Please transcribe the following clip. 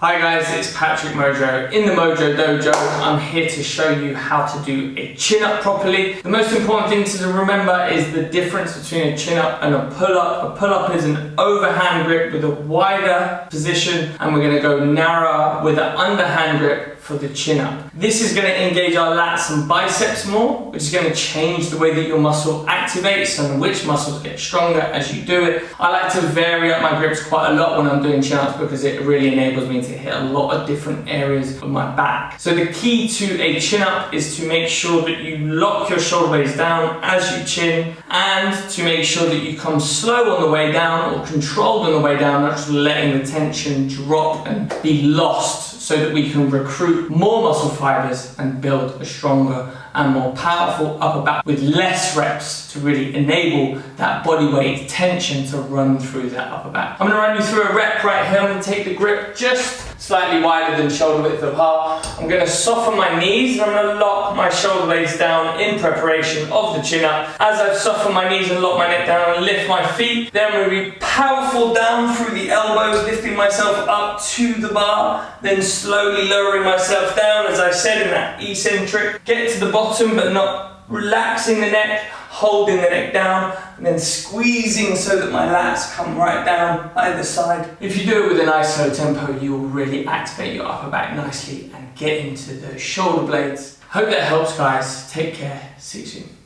Hi guys, it's Patrick MoJo in the MoJo Dojo. I'm here to show you how to do a chin-up properly. The most important thing to remember is the difference between a chin-up and a pull-up. A pull-up is an overhand grip with a wider position, and we're going to go narrower with an underhand grip for the chin-up. This is going to engage our lats and biceps more, which is going to change the way that your muscle activates and which muscles get stronger as you do it. I like to vary up my grips quite a lot when I'm doing chin-ups because it really enables me to hit a lot of different areas of my back. So the key to a chin-up is to make sure that you lock your shoulder blades down as you chin, and to make sure that you come slow on the way down or controlled on the way down, not just letting the tension drop and be lost, so that we can recruit more muscle fibers and build a stronger and more powerful upper back with less reps to really enable that body weight tension to run through that upper back. I'm going to run you through a rep right here. I'm going to take the grip just slightly wider than shoulder width apart. I'm going to soften my knees and I'm going to lock my shoulder blades down in preparation of the chin up. As I've softened my knees and locked my neck down and lift my feet, then I'm going to be powerful down through the elbows, lifting myself up to the bar, then slowly lowering myself down, as I said, in that eccentric. Get to the bottom but not relaxing the neck, holding the neck down, and then squeezing so that my lats come right down either side. If you do it with a nice slow tempo, you will really activate your upper back nicely and get into the shoulder blades. Hope that helps, guys. Take care. See you soon.